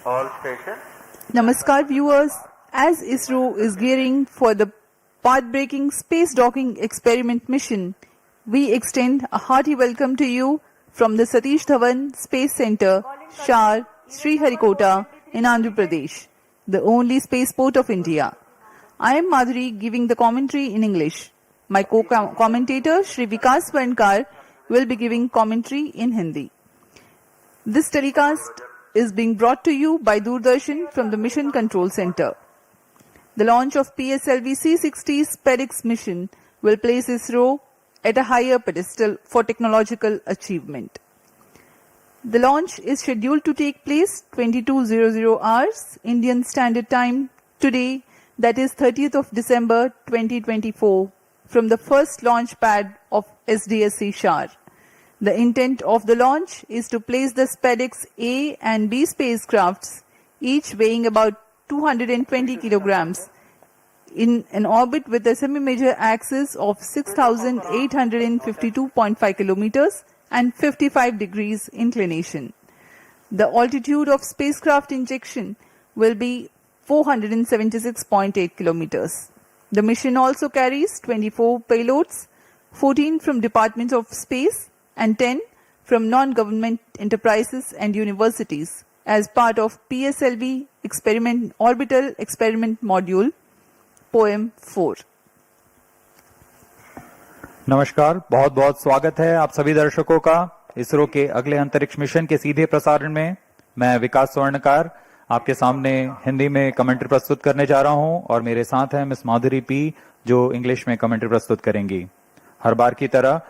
All station. Namaskar viewers, as ISRO is gearing for the path-breaking space docking experiment mission, we extend a hearty welcome to you from the Satish Dhawan Space Center, Shar, Sriharikota in Andhra Pradesh, the only spaceport of India. I am Madhuri giving the commentary in English. My co-commentator Shri Vikas Varnkar will be giving commentary in Hindi. This telecast is being brought to you by Doordarshan from the Mission Control Center. The launch of PSLV C-60 SpaceX mission will place ISRO at a higher pedestal for technological achievement. The launch is scheduled to take place 22:00 hours Indian Standard Time today, that is 30th of December 2024, from the first launch pad of SDSC Shar. The intent of the launch is to place the SpaceX A and B spacecrafts, each weighing about 220 kilograms, in an orbit with a semi-major axis of 6,852.5 kilometers and 55 degrees inclination. The altitude of spacecraft injection will be 476.8 kilometers. The mission also carries 24 payloads, 14 from Department of Space and 10 from non-government enterprises and universities as part of PSLV Orbital Experiment Module, Poem 4. नमस्कार, बहुत बहुत स्वागत है आप सभी दर्शकों का इसरो के अगले अंतरिक्ष मिशन के सीधे प्रसारण में। मैं विकास स्वर्णकार आपके सामने हिंदी में कमेंट्री प्रस्तुत करने जा रहा हूं और मेरे साथ हैं मिस माधुरी पी जो इंग्लिश में कमेंट्री प्रस्तुत करेंगी। हर बार की तरह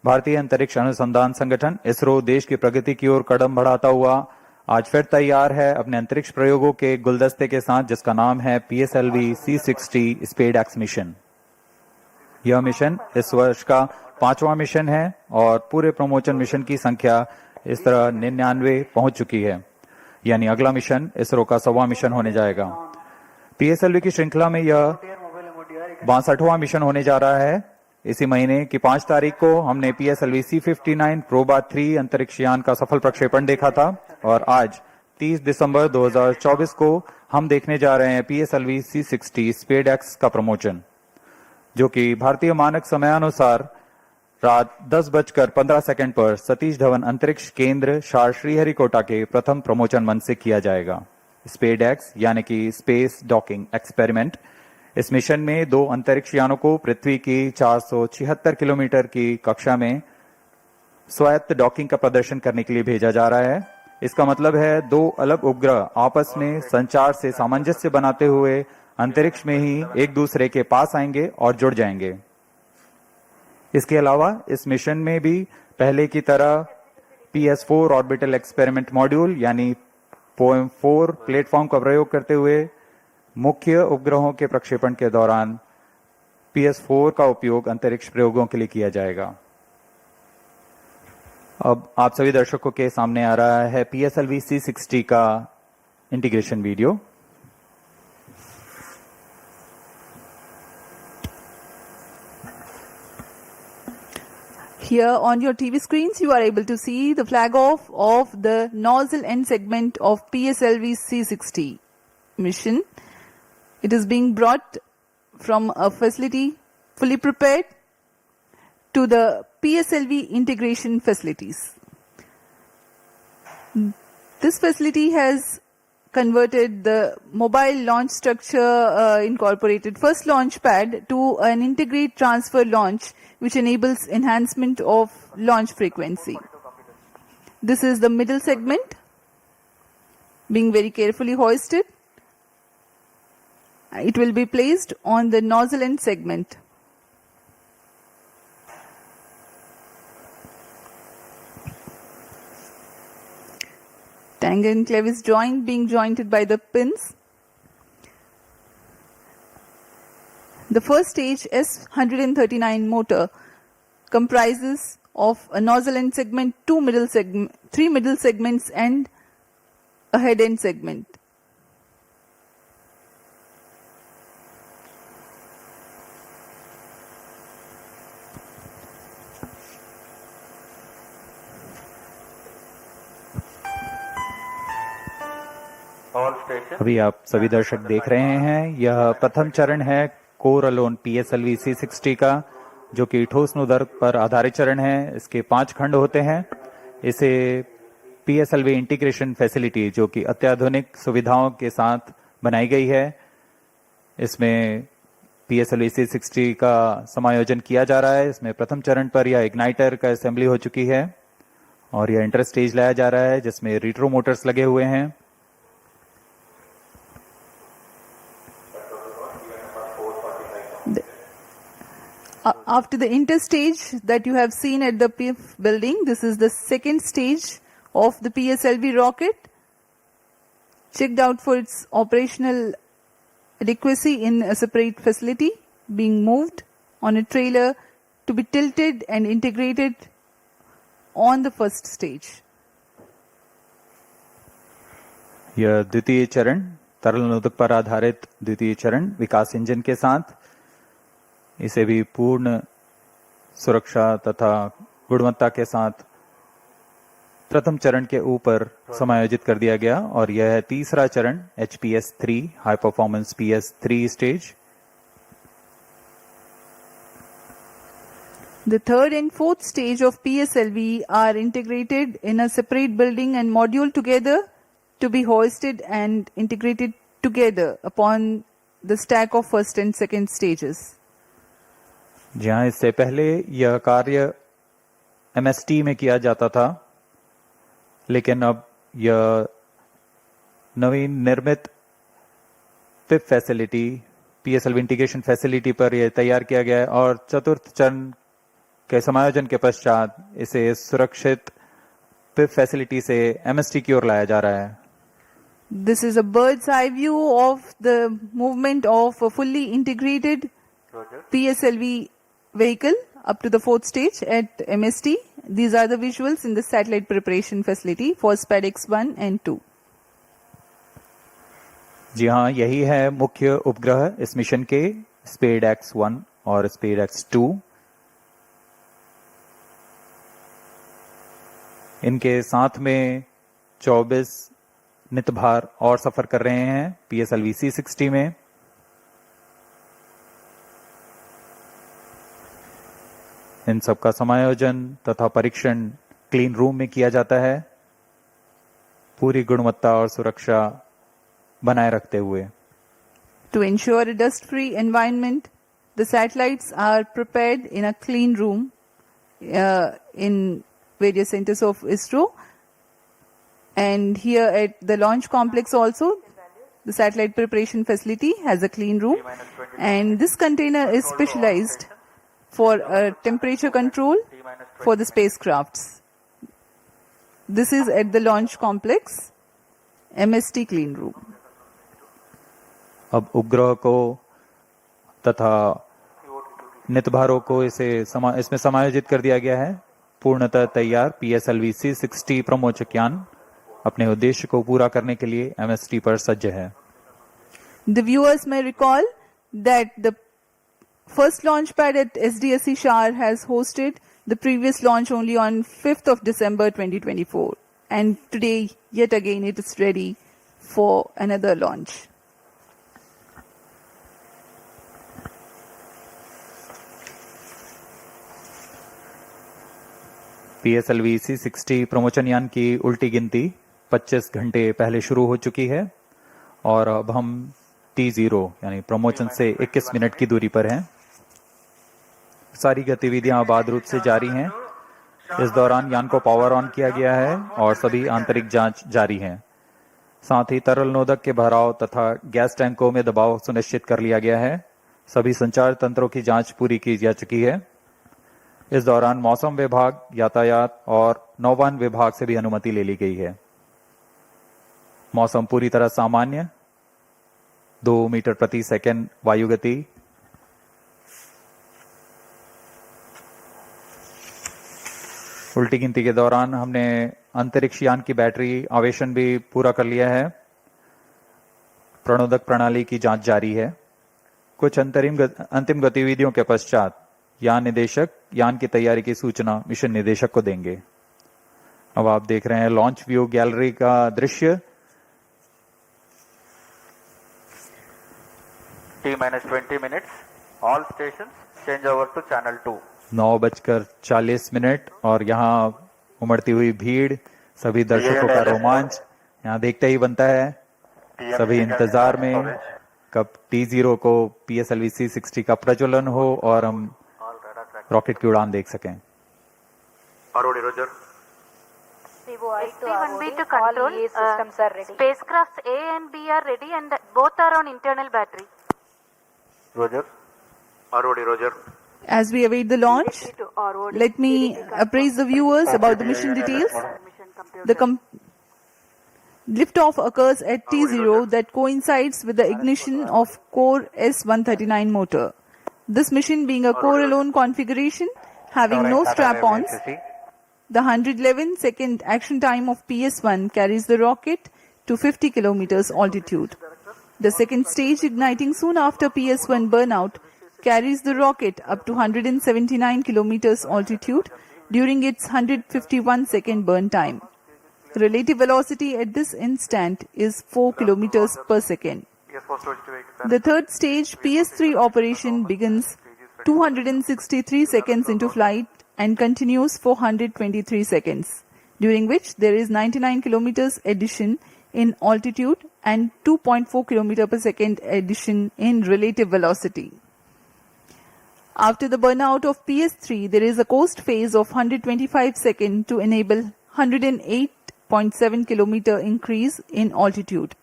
भारतीय अंतरिक्ष अनुसंधान संगठन इसरो देश की प्रगति की ओर कदम बढ़ाता हुआ आज फिर तैयार है अपने अंतरिक्ष प्रयोगों के गुलदस्ते के साथ, जिसका नाम है PSLV C-60 SpaceX मिशन। यह मिशन इस वर्ष का 5वां मिशन है और पूरे प्रमोशन मिशन की संख्या इस तरह 99 पहुंच चुकी है, यानी अगला मिशन इसरो का 100वां मिशन होने जाएगा। PSLV की श्रृंखला में यह 62वां मिशन होने जा रहा है। इसी महीने की 5 तारीख को हमने PSLV C-59 प्रोबा 3 अंतरिक्ष यान का सफल प्रक्षेपण देखा था और आज 30 दिसंबर 2024 को हम देखने जा रहे हैं PSLV C-60 SpaceX का प्रमोशन, जो कि भारतीय मानक समयानुसार रात 10:15 पर सतीश धवन अंतरिक्ष केंद्र शार श्रीहरिकोटा के प्रथम प्रमोशन मंच से किया जाएगा। SpaceX यानी कि स्पेस डॉकिंग एक्सपेरिमेंट, इस मिशन में 2 अंतरिक्ष यानों को पृथ्वी की 476 किलोमीटर की कक्षा में स्वायत्त डॉकिंग का प्रदर्शन करने के लिए भेजा जा रहा है। इसका मतलब है 2 अलग उपग्रह आपस में संचार से सामंजस्य बनाते हुए अंतरिक्ष में ही एक दूसरे के पास आएंगे और जुड़ जाएंगे। इसके अलावा इस मिशन में भी पहले की तरह PS4 ऑर्बिटल एक्सपेरिमेंट मॉड्यूल यानी पोएम 4 प्लेटफॉर्म का प्रयोग करते हुए मुख्य उपग्रहों के प्रक्षेपण के दौरान PS4 का उपयोग अंतरिक्ष प्रयोगों के लिए किया जाएगा। अब आप सभी दर्शकों के सामने आ रहा है PSLV C-60 का integration video. Here on your TV screens, you are able to see the flag off of the nozzle end segment of PSLV C-60 mission. It is being brought from a facility fully prepared to the PSLV integration facilities. This facility has converted the mobile launch structure incorporated first launch pad to an integrate transfer launch, which enables enhancement of launch frequency. This is the middle segment being very carefully hoisted. It will be placed on the nozzle end segment. Tangle and clevis joint being jointed by the pins. The first stage S139 motor comprises of a nozzle end segment, 3 middle segments and a head end segment. all stations. अभी आप सभी दर्शक देख रहे हैं, यह प्रथम चरण है कोर अलोन PSLV C60 का, जो कि ठोस नोदक पर आधारित चरण है। इसके 5 खंड होते हैं। इसे PSLV इंटीग्रेशन फैसिलिटी, जो कि अत्याधुनिक सुविधाओं के साथ बनाई गई है, इसमें PSLV C60 का समायोजन किया जा रहा है। इसमें प्रथम चरण पर यह इग्नाइटर का असेंबली हो चुकी है और यह इंटर स्टेज लाया जा रहा है, जिसमें रिट्रो मोटर्स लगे हुए हैं। After the interstage that you have seen at the PIF building, this is the second stage of the PSLV rocket, checked out for its operational adequacy in a separate facility, being moved on a trailer to be tilted and integrated on the first stage. यह द्वितीय चरण, तरल नोदक पर आधारित द्वितीय चरण विकास engine के साथ, इसे भी पूर्ण सुरक्षा तथा गुणवत्ता के साथ प्रथम चरण के ऊपर समायोजित कर दिया गया। और यह है तीसरा चरण HPS3 high performance PS3 stage. The third and fourth stage of PSLV are integrated in a separate building and module together to be hoisted and integrated together upon the stack of first and second stages. जहां इससे पहले यह कार्य MST में किया जाता था, लेकिन अब यह नवीन निर्मित पिप फैसिलिटी, PSLV इंटीग्रेशन फैसिलिटी पर यह तैयार किया गया है और चतुर्थ चरण के समायोजन के पश्चात इसे सुरक्षित पिप फैसिलिटी से MST की ओर लाया जा रहा है। This is a bird's eye view of the movement of a fully integrated PSLV vehicle up to the fourth stage at MST. These are the visuals in the satellite preparation facility for SPADX 1 and 2. जी हाँ, यही है मुख्य उपग्रह इस mission के, SPADX 1 और SPADX 2। इनके साथ में 24 नितभार और सफर कर रहे हैं PSLV C60 में। इन सब का समायोजन तथा परीक्षण क्लीन रूम में किया जाता है, पूरी गुणवत्ता और सुरक्षा बनाए रखते हुए। To ensure a dust-free environment, the satellites are prepared in a clean room in various centers of ISRO. And here at the launch complex also, the satellite preparation facility has a clean room. And this container is specialized for temperature control for the spacecrafts. This is at the launch complex, MST clean room. अब उपग्रह को तथा नितभारों को इसमें समायोजित कर दिया गया है। पूर्णतः तैयार PSLV C60 प्रमोचकयान अपने उद्देश्य को पूरा करने के लिए MST पर सज्ज है। The viewers may recall that the first launch pad at SDSC Shar has hosted the previous launch only on 5th of December 2024. And today, yet again, it is ready for another launch. PSLV C60 प्रमोचन यान की उल्टी गिनती 25 घंटे पहले शुरू हो चुकी है और अब हम T0 यानी प्रमोचन से 21 मिनट की दूरी पर हैं। सारी गतिविधियां आबाद रूप से जारी हैं। इस दौरान यान को पावर ऑन किया गया है और सभी आंतरिक जांच जारी है। साथ ही तरल नोदक के भराव तथा गैस टैंकों में दबाव सुनिश्चित कर लिया गया है। सभी संचार तंत्रों की जांच पूरी की जा चुकी है। इस दौरान मौसम विभाग, यातायात और नौवहन विभाग से भी अनुमति ले ली गई है। मौसम पूरी तरह सामान्य, 2 मीटर प्रति सेकंड वायु गति। उल्टी गिनती के दौरान हमने अंतरिक्ष यान की बैटरी आवेशन भी पूरा कर लिया है। प्रणोदक प्रणाली की जांच जारी है। कुछ अंतिम गतिविधियों के पश्चात यान निदेशक यान की तैयारी की सूचना मिशन निदेशक को देंगे। अब आप देख रहे हैं लॉन्च व्यू गैलरी का दृश्य। T-20 minutes. All stations change over to channel 2. 9:40 और यहाँ उमड़ती हुई भीड़, सभी दर्शकों का रोमांच यहाँ देखते ही बनता है। सभी इंतजार में कब T0 को PSLV C60 का प्रज्वलन हो और हम रॉकेट की उड़ान देख सकें। ROD, Roger. SP1B to control. Systems are ready. Spacecraft A and B are ready and both are on internal battery. Roger. ROD, Roger. As we await the launch, let me appraise the viewers about the mission details. The liftoff occurs at T0 that coincides with the ignition of Core S139 motor. This mission being a core-alone configuration, having no strap-ons, the 111-second action time of PS1 carries the rocket to 50 kilometers altitude. The second stage, igniting soon after PS1 burnout, carries the rocket up to 179 kilometers altitude during its 151-second burn time. Relative velocity at this instant is 4 kilometers per second. The third stage, PS3 operation, begins 263 seconds into flight and continues for 123 seconds, during which there is 99 kilometers addition in altitude and 2.4 km per second addition in relative velocity. After the burnout of PS3, there is a coast phase of 125 seconds to enable 108.7 km increase in altitude.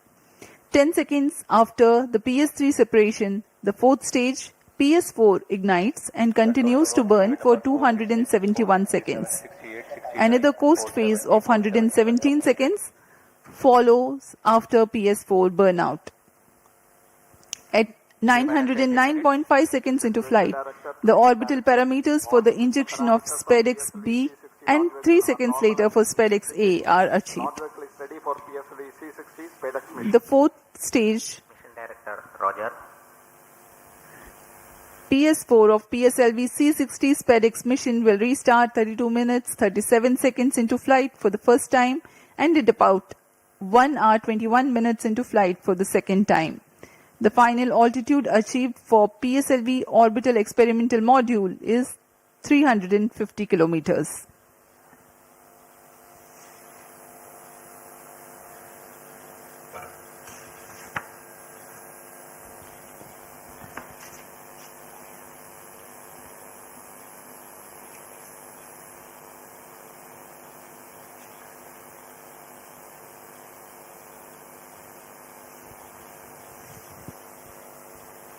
10 seconds after the PS3 separation, the fourth stage, PS4, ignites and continues to burn for 271 seconds. Another coast phase of 117 seconds follows after PS4 burnout. At 909.5 seconds into flight, the orbital parameters for the injection of SpaceX B and 3 seconds later for SpaceX A are achieved. The fourth stage, Mission Director, Roger. PS4 of PSLV C60 SpaceX mission will restart 32 minutes 37 seconds into flight for the first time and at about 1 hour 21 minutes into flight for the second time. The final altitude achieved for PSLV orbital experimental module is 350 kilometers.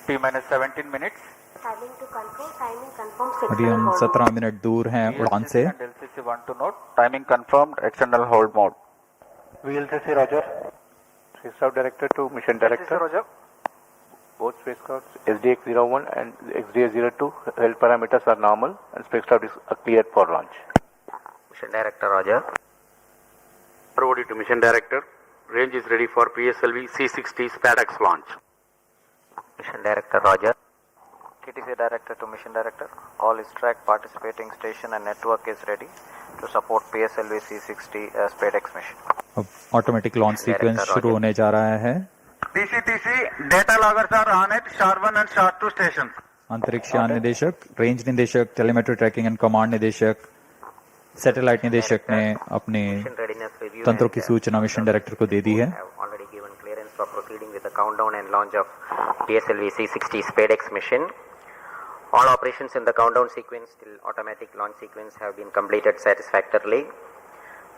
T-17 minutes. Having to control timing confirmed अभी हम 17 minute दूर हैं उड़ान से। and LCC 1 to note. Timing confirmed. External hold mode. VLCC Roger. Spacecraft Director to Mission Director. Roger. Both spacecrafts SDX-01 and XDX-02 health parameters are normal and spacecraft is cleared for launch. Mission Director, Roger. ROD to Mission Director. Range is ready for PSLV C60 SpaceX launch. Mission Director, Roger. TTC Director to Mission Director. All ISTRAC participating station and network is ready to support PSLV C60 SpaceX mission. अब automatic launch sequence शुरू होने जा रहा है। TC data loggers are on at SHAR-1 and SHAR-2 stations. अंतरिक्ष यान निदेशक, range निदेशक, टेलीमेट्री ट्रैकिंग एंड कमांड निदेशक, सैटेलाइट निदेशक ने अपने तंत्रों की सूचना मिशन डायरेक्टर को दे दी है। Already given clearance for proceeding with the countdown and launch of PSLV C60 SpaceX mission. All operations in the countdown sequence till automatic launch sequence have been completed satisfactorily.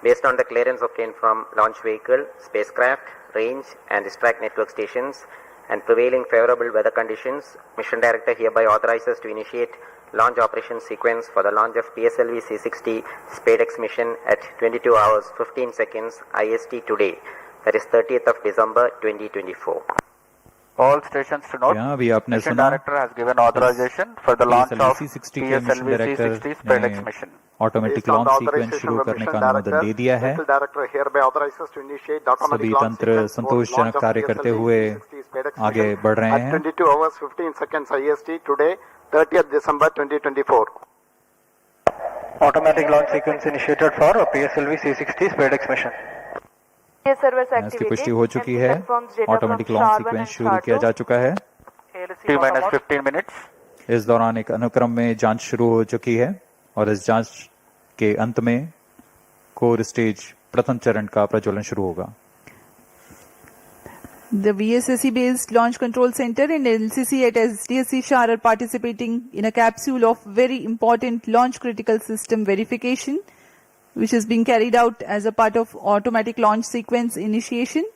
Based on the clearance obtained from launch vehicle, spacecraft, range and ISTRAC network stations and prevailing favorable weather conditions, Mission Director hereby authorizes to initiate launch operation sequence for the launch of PSLV C60 SpaceX mission at 22 hours 15 seconds IST today, that is 30th of December 2024. All stations to note. यहाँ भी आपने Mission सुना Director has given authorization for the launch of C60 के mission PSLV director C60 SpaceX ने mission. Automatic launch sequence शुरू करने का अनुमोदन दे दिया है। सभी तंत्र संतोषजनक कार्य करते हुए आगे बढ़ रहे हैं। 22 hours 15 seconds IST today, 30th December 2024. Automatic launch sequence initiated for PSLV C60 SpaceX mission. इसकी पुष्टि हो चुकी है। ऑटोमेटिक लॉन्च सीक्वेंस शुरू किया जा चुका है। T minus 15 minutes. इस दौरान एक अनुक्रम में जांच शुरू हो चुकी है और इस जांच के अंत में कोर स्टेज प्रथम चरण का प्रज्वलन शुरू होगा। The VSSC based Launch Control Center and LCC at SDSC Shar are participating in a capsule of very important launch critical system verification, which is being carried out as a part of automatic launch sequence initiation.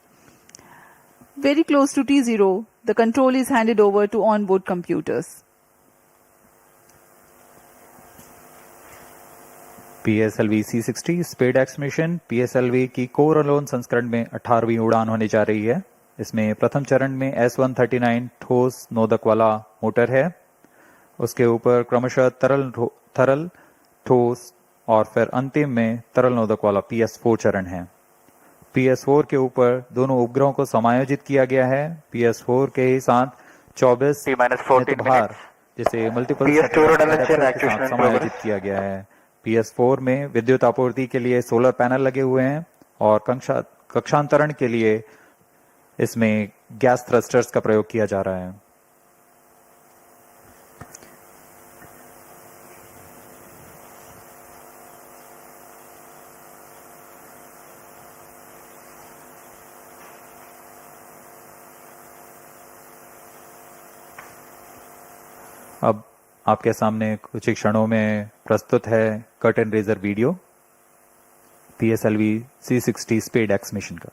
Very close to T0, the control is handed over to onboard computers. PSLV C60 SpaceX mission PSLV की core alone संस्करण में 18वीं उड़ान होने जा रही है। इसमें प्रथम चरण में S139 ठोस नोदक वाला मोटर है। उसके ऊपर क्रमशः तरल ठोस और फिर अंतिम में तरल नोदक वाला PS4 चरण है। PS4 के ऊपर दोनों उपग्रहों को समायोजित किया गया है। PS4 के साथ 24 भार जिसे मल्टीपल समायोजित किया गया है। PS4 में विद्युत आपूर्ति के लिए सोलर पैनल लगे हुए हैं और कक्षांतरण के लिए इसमें गैस थ्रस्टर्स का प्रयोग किया जा रहा है। अब आपके सामने कुछ ही क्षणों में प्रस्तुत है curtain raiser video PSLV C60 SpaceX mission का।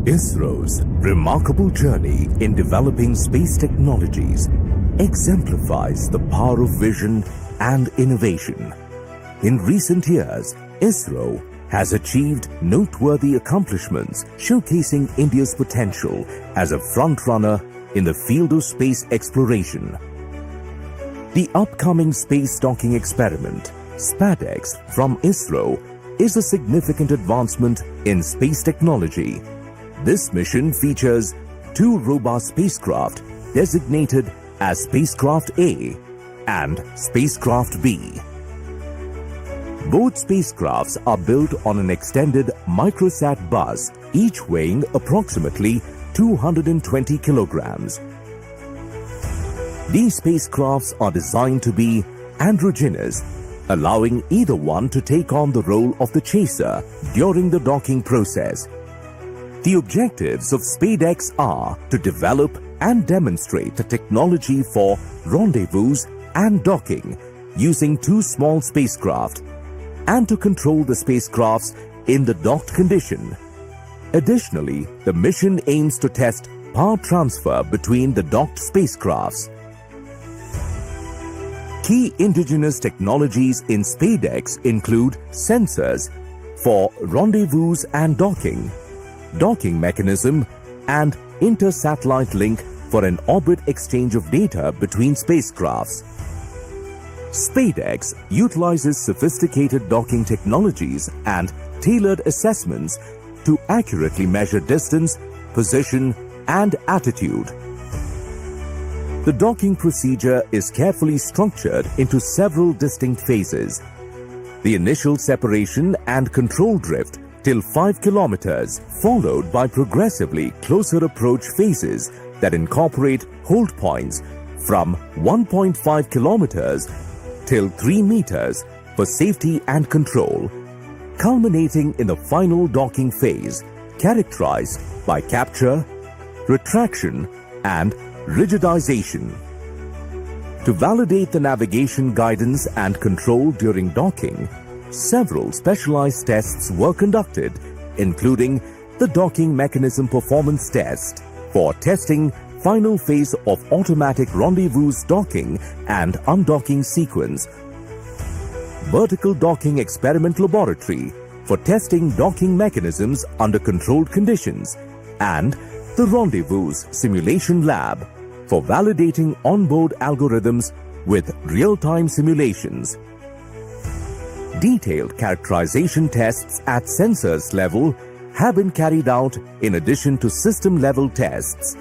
ISRO's remarkable journey in developing space technologies exemplifies the power of vision and innovation. In recent years, ISRO has achieved noteworthy accomplishments showcasing India's potential as a frontrunner in the field of space exploration. The upcoming space docking experiment, SpaceX, from ISRO is a significant advancement in space technology. This mission features two robust spacecraft designated as Spacecraft A and Spacecraft B. Both spacecrafts are built on an extended microsat bus, each weighing approximately 220 kilograms. These spacecrafts are designed to be androgynous, allowing either one to take on the role of the chaser during the docking process. The objectives of SpaceX are to develop and demonstrate the technology for rendezvous and docking using two small spacecraft and to control the spacecrafts in the docked condition. Additionally, the mission aims to test power transfer between the docked spacecrafts. Key indigenous technologies in SpaceX include sensors for rendezvous and docking, docking mechanism, and inter-satellite link for an orbit exchange of data between spacecrafts. SpaceX utilizes sophisticated docking technologies and tailored assessments to accurately measure distance, position, and attitude. The docking procedure is carefully structured into several distinct phases. The initial separation and control drift till 5 kilometers, followed by progressively closer approach phases that incorporate hold points from 1.5 kilometers till 3 meters for safety and control, culminating in the final docking phase characterized by capture, retraction, and rigidization. To validate the navigation guidance and control during docking, several specialized tests were conducted, including the docking mechanism performance test for testing final phase of automatic rendezvous docking and undocking sequence, vertical docking experiment laboratory for testing docking mechanisms under controlled conditions, and the rendezvous simulation lab for validating onboard algorithms with real-time simulations. Detailed characterization tests at sensors level have been carried out in addition to system level tests.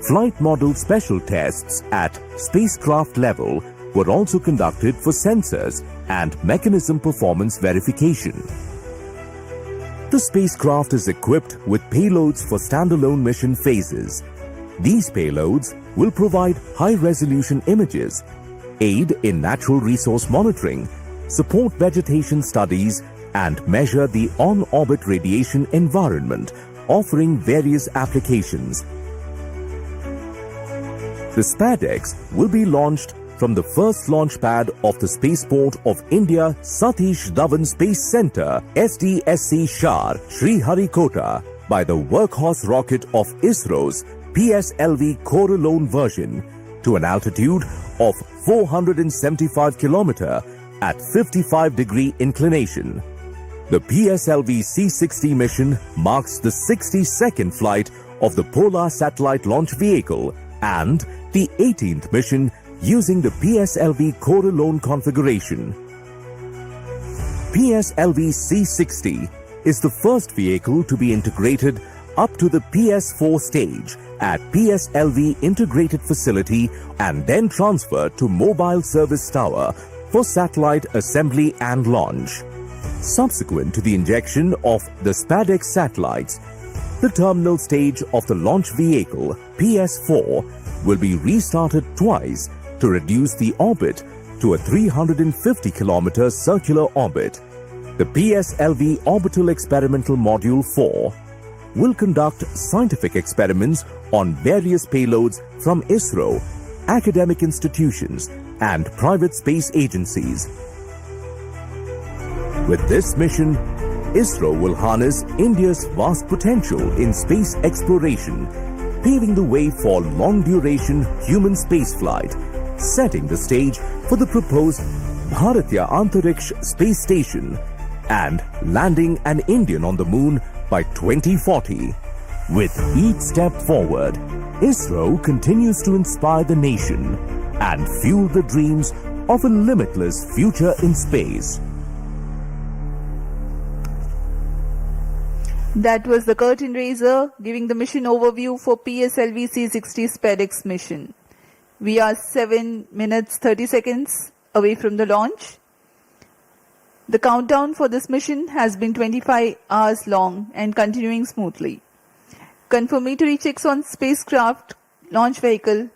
Flight model special tests at spacecraft level were also conducted for sensors and mechanism performance verification. The spacecraft is equipped with payloads for standalone mission phases. These payloads will provide high-resolution images, aid in natural resource monitoring, support vegetation studies, and measure the on-orbit radiation environment, offering various applications. The SPADEX will be launched from the first launch pad of the Spaceport of India Satish Dhawan Space Centre SDSC Shar, Sriharikota, by the workhorse rocket of ISRO's PSLV Coralone version to an altitude of 475 km at 55-degree inclination. The PSLV C-60 mission marks the 62nd flight of the Polar Satellite Launch Vehicle and the 18th mission using the PSLV Coralone configuration. PSLV C-60 is the first vehicle to be integrated up to the PS4 stage at PSLV Integrated Facility and then transferred to Mobile Service Tower for satellite assembly and launch. Subsequent to the injection of the SPADEX satellites, the terminal stage of the launch vehicle, PS4, will be restarted twice to reduce the orbit to a 350 km circular orbit. The PSLV Orbital Experimental Module 4 will conduct scientific experiments on various payloads from ISRO, academic institutions, and private space agencies. With this mission, ISRO will harness India's vast potential in space exploration, paving the way for long-duration human spaceflight, setting the stage for the proposed Bharatiya Antariksh Space Station and landing an Indian on the moon by 2040. With each step forward, ISRO continues to inspire the nation and fuel the dreams of a limitless future in space. That was the curtain raiser giving the mission overview for PSLV C-60 SPADEX mission. We are 7 minutes 30 seconds away from the launch. The countdown for this mission has been 25 hours long and continuing smoothly. Confirmatory checks on spacecraft, launch vehicle,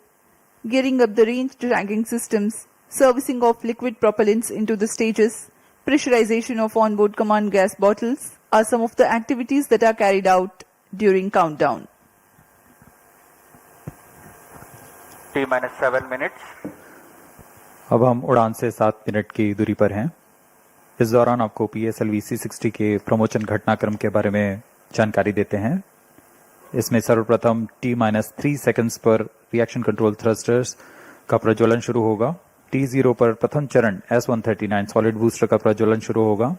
gearing up the range tracking systems, servicing of liquid propellants into the stages, pressurization of onboard command gas bottles are some of the activities that are carried out during countdown. T-7 minutes. अब हम उड़ान से 7 minute की दूरी पर हैं। इस दौरान आपको PSLV C-60 के प्रमोशन घटनाक्रम के बारे में जानकारी देते हैं। इसमें सर्वप्रथम T-3 सेकंड्स पर रिएक्शन कंट्रोल थ्रस्टर्स का प्रज्वलन शुरू होगा। T0 पर प्रथम चरण S-139 सॉलिड बूस्टर का प्रज्वलन शुरू होगा।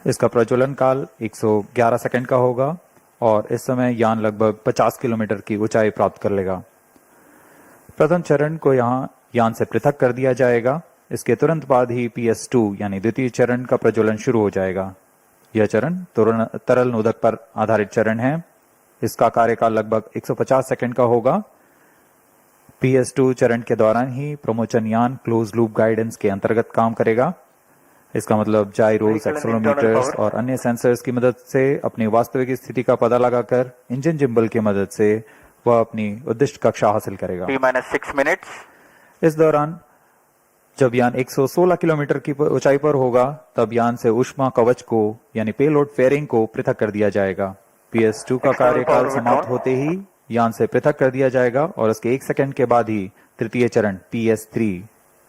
इसका प्रज्वलन काल 111 सेकंड का होगा और इस समय यान लगभग 50 किलोमीटर की ऊंचाई प्राप्त कर लेगा। प्रथम चरण को यहाँ यान से पृथक कर दिया जाएगा। इसके तुरंत बाद ही PS2 यानी द्वितीय चरण का प्रज्वलन शुरू हो जाएगा। यह चरण तरल नोदक पर आधारित चरण है। इसका कार्यकाल लगभग 150 सेकंड का होगा। PS2 चरण के दौरान ही प्रमोशन यान क्लोज लूप गाइडेंस के अंतर्गत काम करेगा। इसका मतलब जाइरोस, एक्सेलेरोमीटर्स और अन्य सेंसर्स की मदद से अपनी वास्तविक स्थिति का पता लगाकर इंजन जिम्बल की मदद से वह अपनी उद्दिष्ट कक्षा हासिल करेगा। T-6 minutes. इस दौरान जब यान 116 किलोमीटर की ऊंचाई पर होगा तब यान से ऊष्मा कवच को यानी पेलोड फेयरिंग को पृथक कर दिया जाएगा। PS2 का कार्यकाल समाप्त होते ही यान से पृथक कर दिया जाएगा और उसके 1 सेकंड के बाद ही तृतीय चरण PS3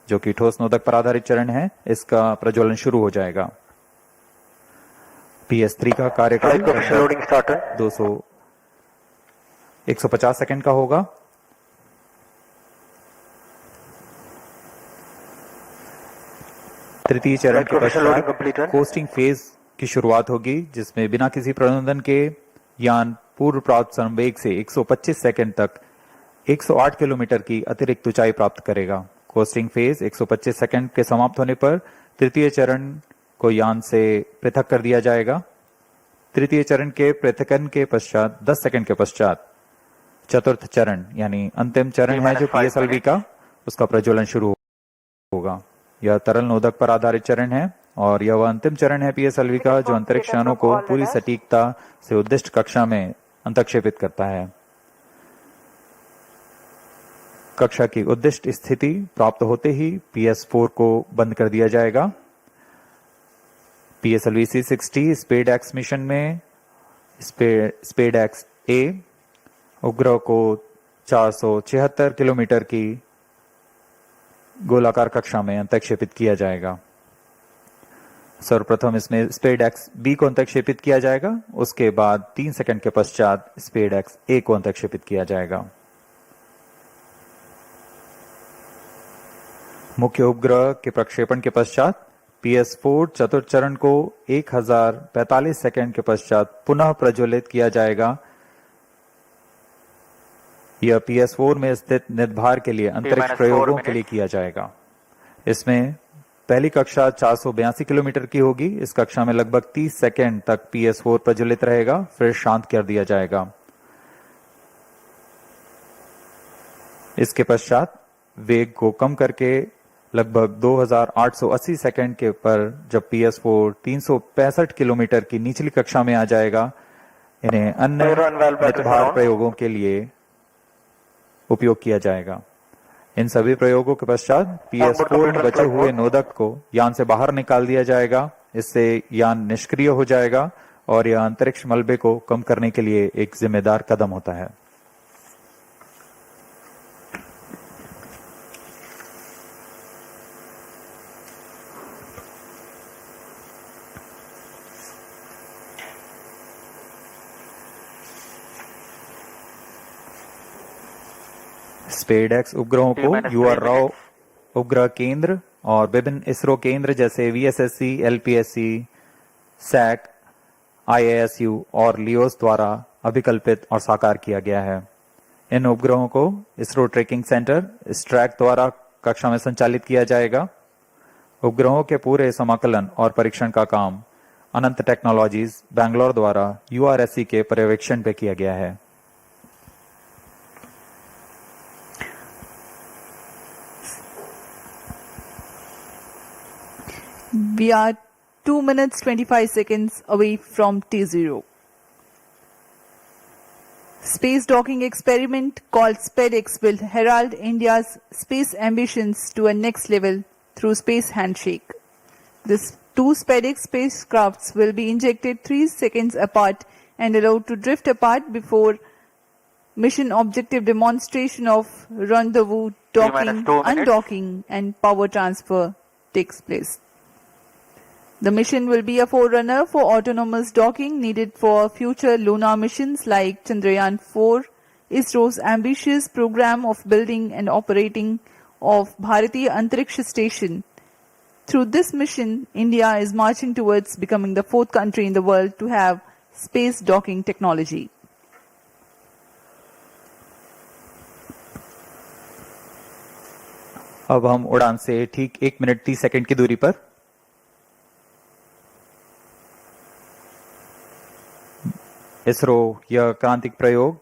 जो कि ठोस नोदक पर आधारित चरण है, इसका प्रज्वलन शुरू हो जाएगा। PS3 का कार्यकाल 150 सेकंड का होगा। तृतीय चरण के पश्चात कोस्टिंग फेज की शुरुआत होगी, जिसमें बिना किसी प्रबंधन के यान पूर्व प्राप्त संवेग से 125 सेकंड तक 108 किलोमीटर की अतिरिक्त ऊंचाई प्राप्त करेगा। कोस्टिंग फेज 125 सेकंड के समाप्त होने पर तृतीय चरण को यान से पृथक कर दिया जाएगा। तृतीय चरण के पृथकन के पश्चात 10 सेकंड के पश्चात चतुर्थ चरण यानी अंतिम चरण है जो पीएसएलवी का, उसका प्रज्वलन शुरू होगा। यह तरल नोदक पर आधारित चरण है और यह वह अंतिम चरण है पीएसएलवी का जो अंतरिक्ष यानों को पूरी सटीकता से उद्दिष्ट कक्षा में अंतक्षेपित करता है। कक्षा की उद्दिष्ट स्थिति प्राप्त होते ही PS4 को बंद कर दिया जाएगा। PSLV C60 SpaDeX mission में स्पेड एक्स ए उपग्रह को 476 किलोमीटर की गोलाकार कक्षा में अंतक्षेपित किया जाएगा। सर्वप्रथम इसमें स्पेड एक्स बी को अंतक्षेपित किया जाएगा, उसके बाद 3 सेकंड के पश्चात स्पेड एक्स ए को अंतक्षेपित किया जाएगा। मुख्य उपग्रह के प्रक्षेपण के पश्चात PS4 चतुर्थ चरण को 1045 सेकंड के पश्चात पुनः प्रज्वलित किया जाएगा। यह PS4 में स्थित निदभार के लिए अंतरिक्ष प्रयोगों के लिए किया जाएगा। इसमें पहली कक्षा 482 किलोमीटर की होगी। इस कक्षा में लगभग 30 सेकंड तक PS4 प्रज्वलित रहेगा, फिर शांत कर दिया जाएगा। इसके पश्चात वेग को कम करके लगभग 2880 सेकंड के पर जब PS4 365 किलोमीटर की निचली कक्षा में आ जाएगा, इन्हें अन्य निदभार प्रयोगों के लिए उपयोग किया जाएगा। इन सभी प्रयोगों के पश्चात PS4 में बचे हुए नोदक को यान से बाहर निकाल दिया जाएगा। इससे यान निष्क्रिय हो जाएगा और यह अंतरिक्ष मलबे को कम करने के लिए एक जिम्मेदार कदम होता है। स्पेड एक्स उपग्रहों को यूआर राव उपग्रह केंद्र और विभिन्न इसरो केंद्र जैसे VSSC, LPSC, SAC, IASU और लियोस द्वारा अभिकल्पित और साकार किया गया है। इन उपग्रहों को इसरो ट्रैकिंग सेंटर स्ट्रैक द्वारा कक्षा में संचालित किया जाएगा। उपग्रहों के पूरे समाकलन और परीक्षण का काम अनंत टेक्नोलॉजीज बैंगलोर द्वारा URSC के पर्यवेक्षण पे किया गया है। We are 2 minutes 25 seconds away from T0. Space docking experiment called SPEDX will herald India's space ambitions to a next level through space handshake. These two SPEDX spacecrafts will be injected 3 seconds apart and allowed to drift apart before mission objective demonstration of rendezvous, docking, undocking and power transfer takes place. The mission will be a forerunner for autonomous docking needed for future lunar missions like Chandrayaan 4, ISRO's ambitious program of building and operating of Bharatiya Antariksha Station. Through this mission, India is marching towards becoming the 4th country in the world to have space docking technology. अब हम उड़ान से ठीक 1 minute 30 second की दूरी पर इसरो यह क्रांतिक प्रयोग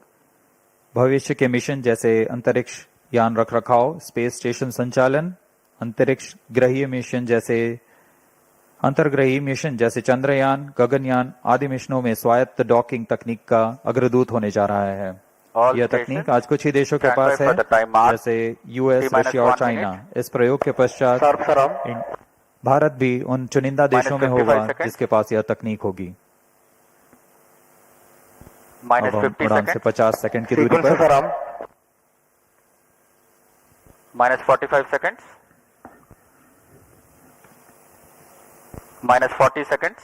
भविष्य के मिशन जैसे अंतरिक्ष यान रखरखाव, स्पेस स्टेशन संचालन, अंतरिक्ष ग्रहीय मिशन जैसे अंतर्ग्रही मिशन जैसे चंद्रयान, गगनयान आदि मिशनों में स्वायत्त डॉकिंग तकनीक का अग्रदूत होने जा रहा है। यह तकनीक आज कुछ ही देशों के पास है जैसे US, रशिया और चाइना। इस प्रयोग के पश्चात भारत भी उन चुनिंदा देशों में होगा जिसके पास यह तकनीक होगी। अब हम उड़ान से 50 सेकंड की दूरी पर -45 seconds, -40 seconds,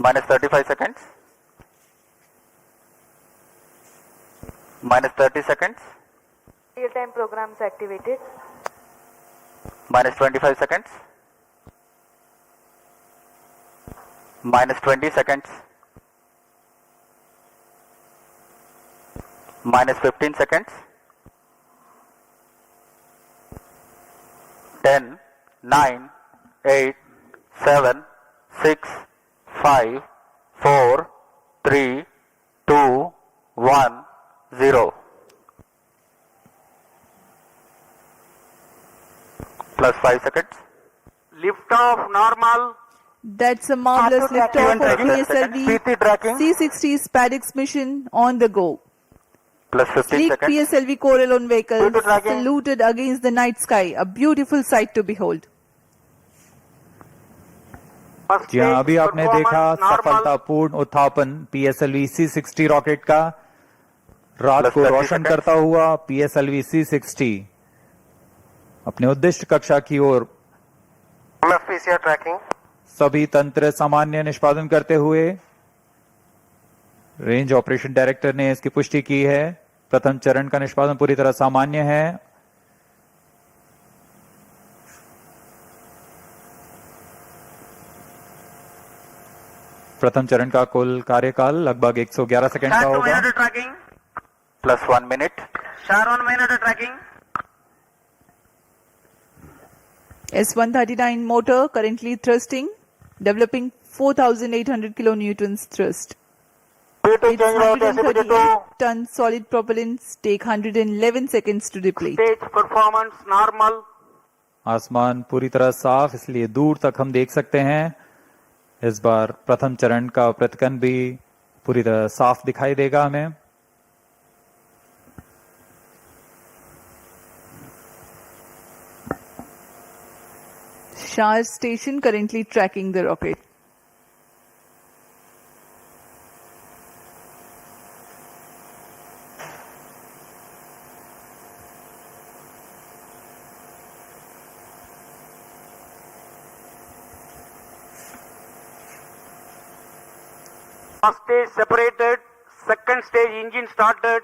-35 seconds, -30 seconds, Real-time programs activated. -25 seconds, -20 seconds, -15 seconds, 10, 9, 8, 7, 6, 5, 4, 3, 2, 1, 0. Plus 5 seconds. Lift off normal. That's a marvelous liftoff of PSLV PT tracking. C60 SpaceX mission on the go. Plus 15 Sleek seconds. PSLV Corellon vehicle Good tracking. saluted against the night sky, a beautiful sight to behold. First जी हाँ, stage अभी आपने देखा performance normal. सफलतापूर्ण उत्थापन PSLV C60 rocket का रात Plus को 30 रोशन seconds. करता हुआ PSLV C60 अपने उद्दिष्ट कक्षा की ओर PCR tracking. सभी तंत्र सामान्य निष्पादन करते हुए रेंज ऑपरेशन डायरेक्टर ने इसकी पुष्टि की है। प्रथम चरण का निष्पादन पूरी तरह सामान्य है। प्रथम चरण का कुल कार्यकाल लगभग 111 सेकंड का होगा। tracking. Plus 1 minute. Star 1 minute tracking. S139 motor currently thrusting, developing 4,800 kilonewtons thrust. Its 138-ton solid propellants take 111 seconds to deplete. Stage performance normal. आसमान पूरी तरह साफ, इसलिए दूर तक हम देख सकते हैं। इस बार प्रथम चरण का प्रतिकन भी पूरी तरह साफ दिखाई देगा हमें। Shar station currently tracking the rocket. First stage separated. Second stage engine started.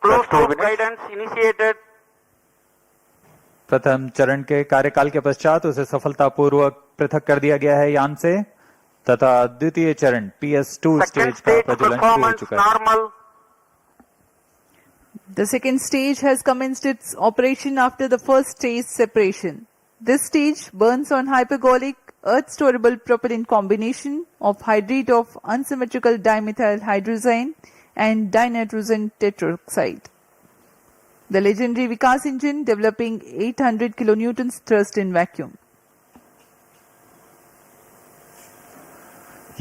Closed loop guidance initiated. प्रथम चरण के कार्यकाल के पश्चात उसे सफलतापूर्वक पृथक कर दिया गया है यान से तथा द्वितीय चरण PS2 Second स्टेज का stage प्रज्वलन शुरू हो performance चुका है। normal. The second stage has commenced its operation after the first stage separation. This stage burns on hypergolic earth-storable propellant combination of hydrate of unsymmetrical dimethyl hydrazine and dinitrogen tetroxide. The legendary Vikas engine developing 800 kilonewtons thrust in vacuum.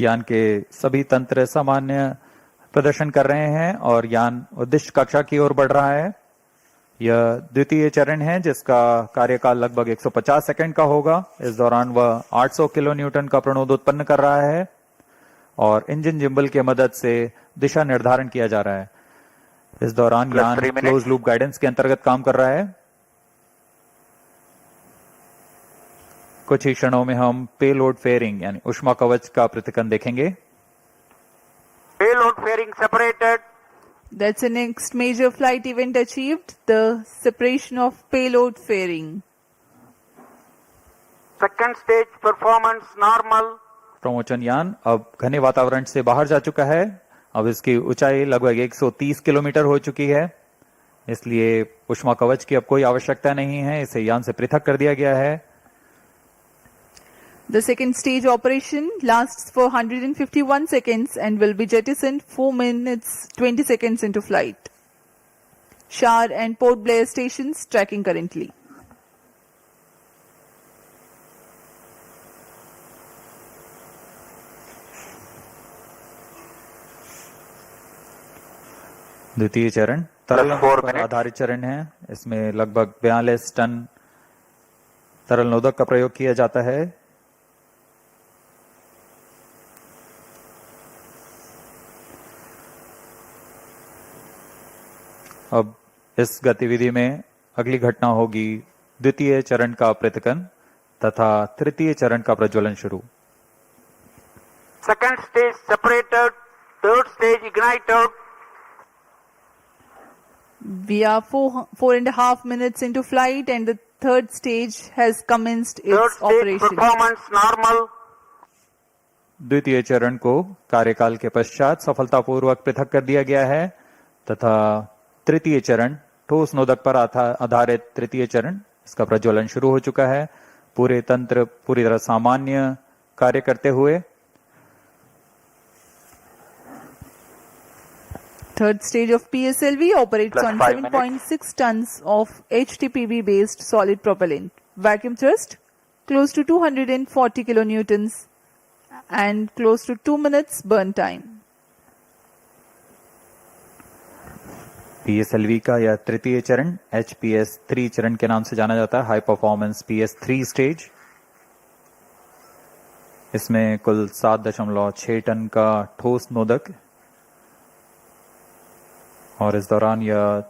यान के सभी तंत्र सामान्य प्रदर्शन कर रहे हैं और यान उद्दिष्ट कक्षा की ओर बढ़ रहा है। यह द्वितीय चरण है जिसका कार्यकाल लगभग 150 सेकंड का होगा। इस दौरान वह 800 किलो न्यूटन का प्रणोद उत्पन्न कर रहा है और इंजन जिम्बल की मदद से दिशा निर्धारण किया जा रहा है। इस दौरान यान क्लोज लूप गाइडेंस के अंतर्गत काम कर रहा है। कुछ ही क्षणों में हम पेलोड फेयरिंग यानी ऊष्मा कवच का प्रतिकन देखेंगे। Payload fairing separated. That's the next major flight event achieved, the separation of payload fairing. Second stage performance normal. प्रमोचन यान अब घने वातावरण से बाहर जा चुका है। अब इसकी ऊंचाई लगभग 130 किलोमीटर हो चुकी है, इसलिए ऊष्मा कवच की अब कोई आवश्यकता नहीं है। इसे यान से पृथक कर दिया गया है। The second stage operation lasts for 151 seconds and will be jettisoned 4 minutes 20 seconds into flight. Shar and Port Blair stations tracking currently. द्वितीय चरण तरल पर आधारित चरण है। इसमें लगभग 42 टन तरल नोदक का प्रयोग किया जाता है। अब इस गतिविधि में अगली घटना होगी द्वितीय चरण का पृथकन तथा तृतीय चरण का प्रज्वलन शुरू। Second stage separated. Third stage ignited. We are 4.5 minutes into flight and the third stage has commenced Third its stage operation. performance normal. द्वितीय चरण को कार्यकाल के पश्चात सफलतापूर्वक पृथक कर दिया गया है तथा तृतीय चरण ठोस नोदक पर आधारित तृतीय चरण इसका प्रज्वलन शुरू हो चुका है। पूरे तंत्र पूरी तरह सामान्य कार्य करते हुए Third stage of PSLV operates Plus on 5 7.6 tons of HTPB based solid propellant. Vacuum thrust close to 240 kilonewtons and close to 2 minutes burn time. PSLV का यह तृतीय चरण HPS 3 चरण के नाम से जाना जाता है, हाई परफॉर्मेंस PS 3 स्टेज। इसमें कुल 7.6 टन का ठोस नोदक और इस दौरान यह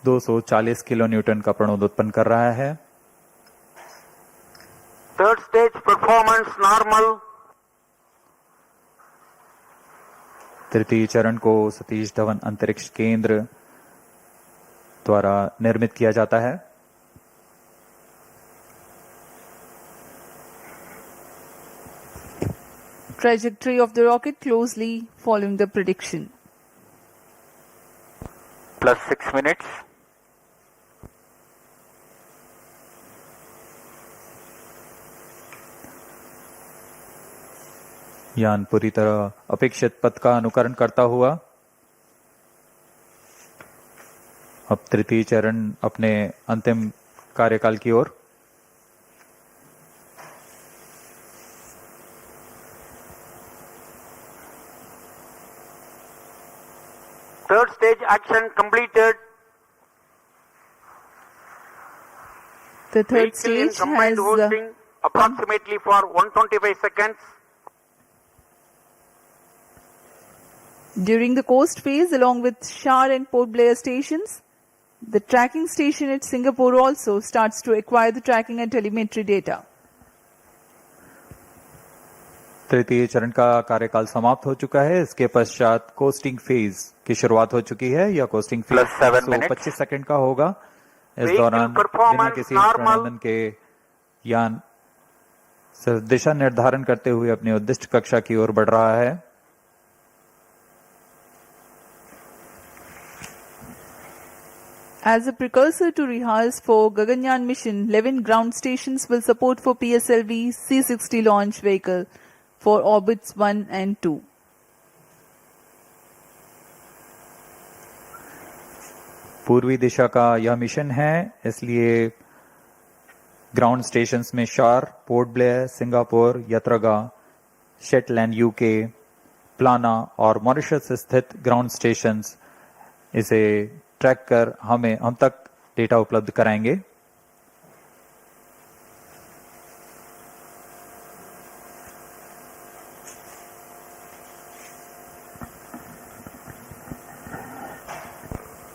240 किलो न्यूटन का प्रणोद उत्पन्न कर रहा है। Third stage performance normal. तृतीय चरण को सतीश धवन अंतरिक्ष केंद्र द्वारा निर्मित किया जाता है। Trajectory of the rocket closely following the prediction. Plus 6 minutes. यान पूरी तरह अपेक्षित पथ का अनुकरण करता हुआ अब तृतीय चरण अपने अंतिम कार्यकाल की ओर। Third stage action completed. The third Vehicle in stage combined has hosting approximately for 125 seconds. during the coast phase along with Shar and Port Blair stations. The tracking station at Singapore also starts to acquire the tracking and telemetry data. तृतीय चरण का कार्यकाल समाप्त हो चुका है। इसके पश्चात कोस्टिंग फेज की शुरुआत हो चुकी है। यह costing phase Plus 7 minutes. 25 second का होगा। इस Vehicle दौरान performance बिना किसी normal. प्रबंधन के यान सिर्फ दिशा निर्धारण करते हुए अपनी उद्दिष्ट कक्षा की ओर बढ़ रहा है। As a precursor to rehearse for Gaganyaan mission, 11 ground stations will support for PSLV C-60 launch vehicle for orbits 1 and 2. पूर्वी दिशा का यह मिशन है, इसलिए ग्राउंड स्टेशंस में SHAR, Port Blair, Singapore, Yatharagga, Shetland UK, प्लाना और मॉरिशस स्थित ग्राउंड स्टेशंस इसे ट्रैक कर हम तक डेटा उपलब्ध कराएंगे।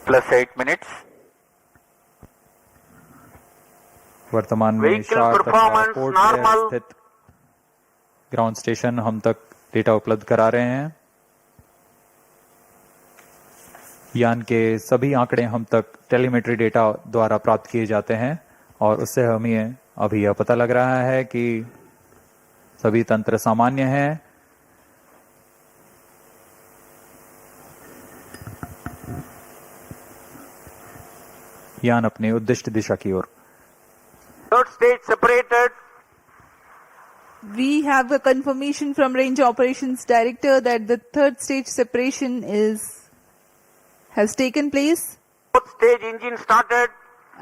Plus 8 minutes. वर्तमान में Vehicle शार तथा performance पोर्ट ब्लेयर normal. स्थित ग्राउंड स्टेशन हम तक डेटा उपलब्ध करा रहे हैं। यान के सभी आंकड़े हम तक टेलीमेट्री डेटा द्वारा प्राप्त किए जाते हैं और उससे हमें अभी यह पता लग रहा है कि सभी तंत्र सामान्य हैं। यान अपने उद्दिष्ट दिशा की ओर। Third stage separated. We have a confirmation from Range Operations Director that the third stage separation has taken place Fourth stage engine started.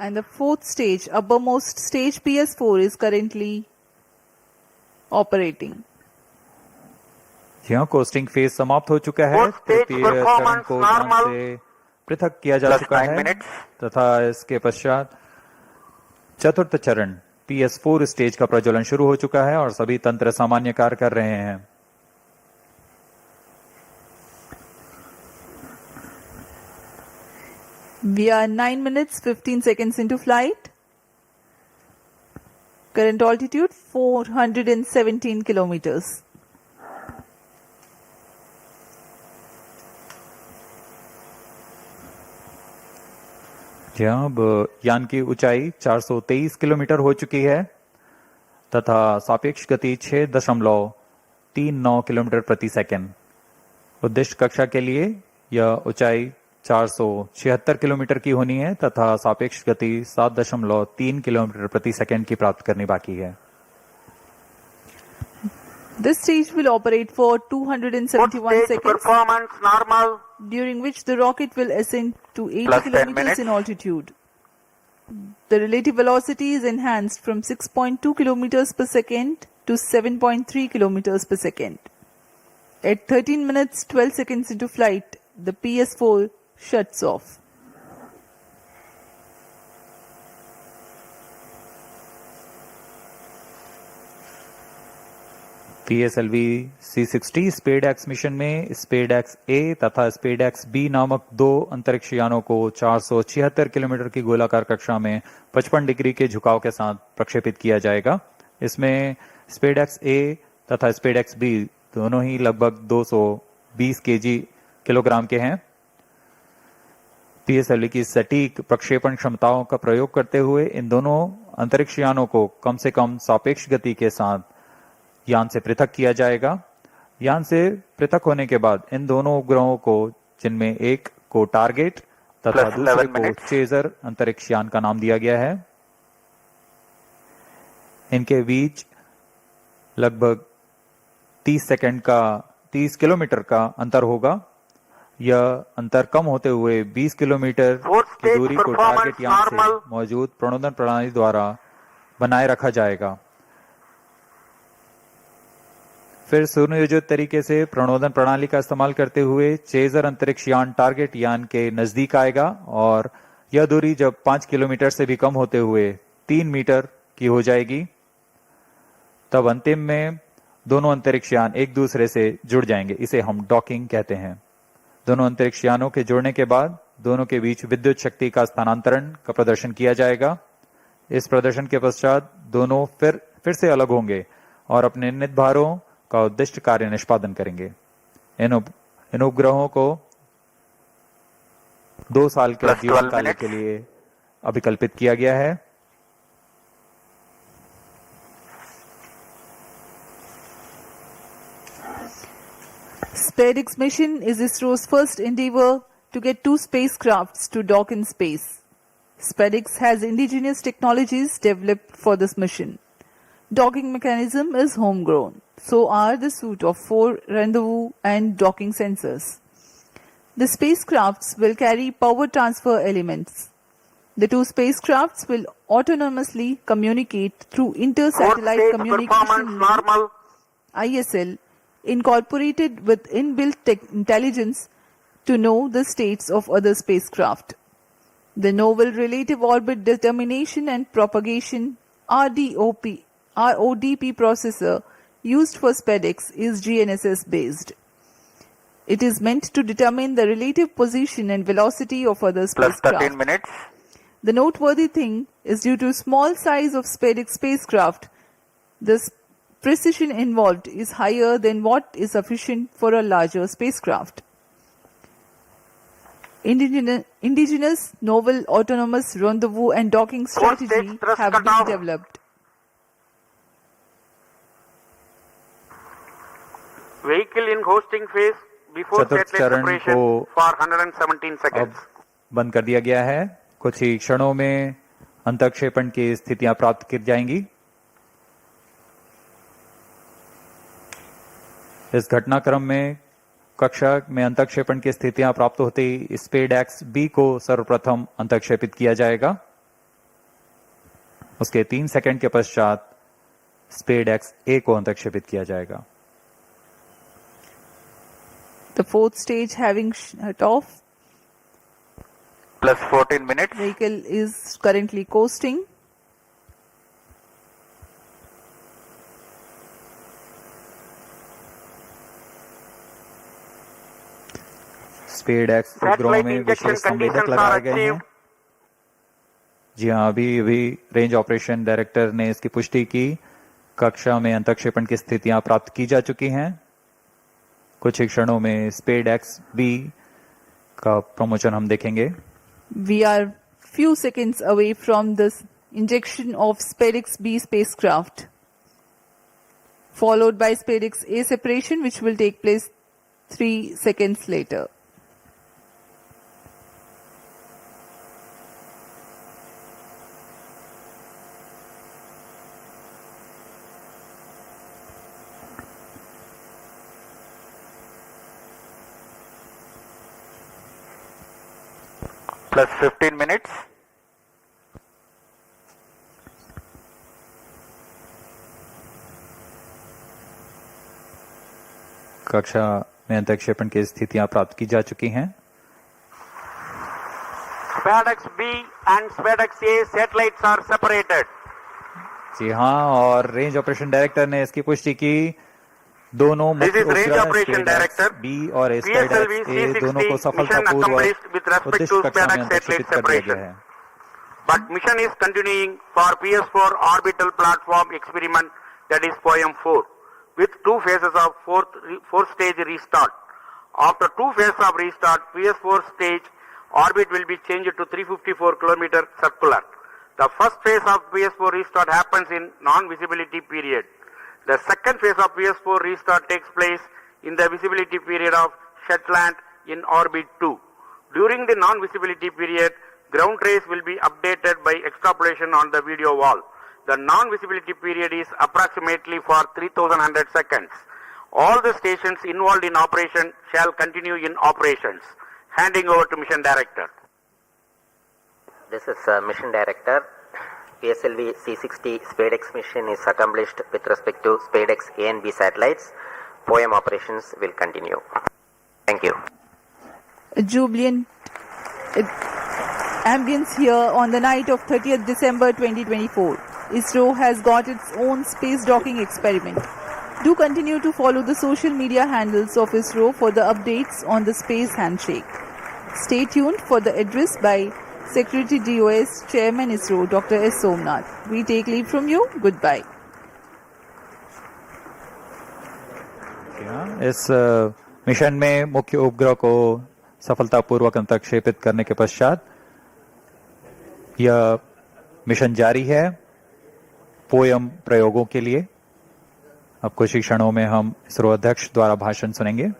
and the fourth stage, uppermost stage PS4 is currently operating. यह costing phase समाप्त हो चुका है। Fourth stage तृतीय चरण performance को यान normal. से पृथक किया जा Plus चुका 9 है minutes. तथा इसके पश्चात चतुर्थ चरण PS4 स्टेज का प्रज्वलन शुरू हो चुका है और सभी तंत्र सामान्य कार्य कर रहे हैं। We are 9 minutes 15 seconds into flight. Current altitude 417 kilometers. अब यान की ऊंचाई 423 किलोमीटर हो चुकी है तथा सापेक्ष गति 6.39 किलोमीटर प्रति सेकंड। उद्दिष्ट कक्षा के लिए यह ऊंचाई 476 किलोमीटर की होनी है तथा सापेक्ष गति 7.3 किलोमीटर प्रति सेकंड की प्राप्त करनी बाकी है। This stage will operate for Fourth 271 stage seconds. performance normal. during which the rocket will ascend to 80 Plus 10 kilometers minutes. in altitude. The relative velocity is enhanced from 6.2 kilometers per second to 7.3 kilometers per second. At 13 minutes 12 seconds into flight, the PS4 shuts off. PSLV C60 SpaDeX mission में स्पेडएक्स ए तथा SpaDeX B नामक दो अंतरिक्ष यानों को 476 kilometre की गोलाकार कक्षा में 55 डिग्री के झुकाव के साथ प्रक्षेपित किया जाएगा। इसमें स्पेडएक्स ए तथा स्पेडएक्स बी दोनों ही लगभग 220 किलोग्राम के हैं। PSLV की सटीक प्रक्षेपण क्षमताओं का प्रयोग करते हुए इन दोनों अंतरिक्ष यानों को कम से कम सापेक्ष गति के साथ यान से पृथक किया जाएगा। यान से पृथक होने के बाद इन दोनों उपग्रहों को, जिनमें एक को टारगेट तथा Plus दूसरे 11 को minutes. चेजर अंतरिक्ष यान का नाम दिया गया है। इनके बीच लगभग 30 किलोमीटर का अंतर होगा। यह अंतर कम होते हुए 20 किलोमीटर Fourth की stage दूरी को performance टारगेट यान से normal. मौजूद प्रणोदन प्रणाली द्वारा बनाए रखा जाएगा। फिर सुनियोजित तरीके से प्रणोदन प्रणाली का इस्तेमाल करते हुए चेजर अंतरिक्ष यान टारगेट यान के नजदीक आएगा और यह दूरी जब 5 किलोमीटर से भी कम होते हुए 3 मीटर की हो जाएगी, तब अंतिम में दोनों अंतरिक्ष यान एक दूसरे से जुड़ जाएंगे। इसे हम डॉकिंग कहते हैं। दोनों अंतरिक्ष यानों के जुड़ने के बाद दोनों के बीच विद्युत शक्ति का स्थानांतरण का प्रदर्शन किया जाएगा। इस प्रदर्शन के पश्चात दोनों फिर से अलग होंगे और अपने निर्धारित भारों का उद्दिष्ट कार्य निष्पादन करेंगे। इन उपग्रहों को 2 साल के Plus जीवन 12 काल minutes. के लिए अभिकल्पित किया गया है। SpaceX mission is ISRO's first endeavor to get two spacecrafts to dock in space. SpaceX has indigenous technologies developed for this mission. Docking mechanism is homegrown. So are the suite of 4 rendezvous and docking sensors. The spacecrafts will carry power transfer elements. The two spacecrafts will autonomously communicate through Fourth inter-satellite stage communication performance link, normal. ISL, incorporated with inbuilt intelligence to know the states of other spacecraft. The Novel Relative Orbit Determination and Propagation RODP processor used for SpaceX is GNSS based. It is meant to determine the relative position and velocity of other Plus spacecraft. 13 minutes. The noteworthy thing is due to small size of SpaceX spacecraft, the precision involved is higher than what is sufficient for a larger spacecraft. Indigenous novel autonomous rendezvous and docking Fourth stage strategy thrust have been cutoff. developed. Vehicle in hosting phase before चतुर्थ satellite चरण separation को for 117 seconds. अब बंद कर दिया गया है। कुछ ही क्षणों में अंतक्षेपण की स्थितियां प्राप्त की जाएंगी। इस घटनाक्रम में कक्षा में अंतक्षेपण की स्थितियां प्राप्त होते ही स्पेडएक्स बी को सर्वप्रथम अंतक्षेपित किया जाएगा। उसके 3 सेकंड के पश्चात स्पेडएक्स ए को अंतक्षेपित किया जाएगा। The fourth stage having shut off, Plus 14 minutes. vehicle is currently coasting. SpaDeX उपग्रहों Satellite में injection विशेष संवेदक conditions लगाए are गए हैं। achieved. जी हाँ, अभी रेंज ऑपरेशन डायरेक्टर ने इसकी पुष्टि की। कक्षा में अंतक्षेपण की स्थितियां प्राप्त की जा चुकी हैं। कुछ ही क्षणों में स्पेडएक्स बी का प्रमोशन हम देखेंगे। We are few seconds away from the injection of SpaceX B spacecraft, followed by SpaceX A separation, which will take place 3 seconds later. plus 15 minutes. कक्षा में अंतरिक्षेपण की स्थितियां प्राप्त की जा चुकी हैं। SpaceX B and SpaceX A satellites are separated. जी हाँ, और रेंज ऑपरेशन डायरेक्टर ने इसकी पुष्टि की। दोनों This मुख्य is Range उपग्रह Operation Director. बी और PSLV SpaceX A दोनों को C60 mission accomplished with respect उद्देश्य to कक्षा में SpaceX अंतरिक्षित satellite कर दिया separation. गया है। But mission is continuing for PS4 orbital platform experiment, that is POEM-4, with two phases of fourth stage restart. After two phases of restart, PS4 stage orbit will be changed to 354 km circular. The first phase of PS4 restart happens in non-visibility period. The second phase of PS4 restart takes place in the visibility period of Shetland in orbit 2. During the non-visibility period, ground trace will be updated by extrapolation on the video wall. The non-visibility period is approximately for 3100 seconds. All the stations involved in operation shall continue in operations. Handing over to Mission Director. This is Mission Director. PSLV C60 SpaceX mission is accomplished with respect to SpaceX A and B satellites. POEM operations will continue. Thank you. A jubilant ambience here on the night of 30th December 2024. ISRO has got its own space docking experiment. Do continue to follow the social media handles of ISRO for the updates on the space handshake. Stay tuned for the address by Secretary DOS, Chairman ISRO, Dr. S. Somnath. We take leave from you. Goodbye. इस mission में मुख्य उपग्रह को सफलतापूर्वक अंतरिक्षेपित करने के पश्चात यह मिशन जारी है पोयम प्रयोगों के लिए। अब कुछ ही क्षणों में हम इसरो अध्यक्ष द्वारा भाषण सुनेंगे।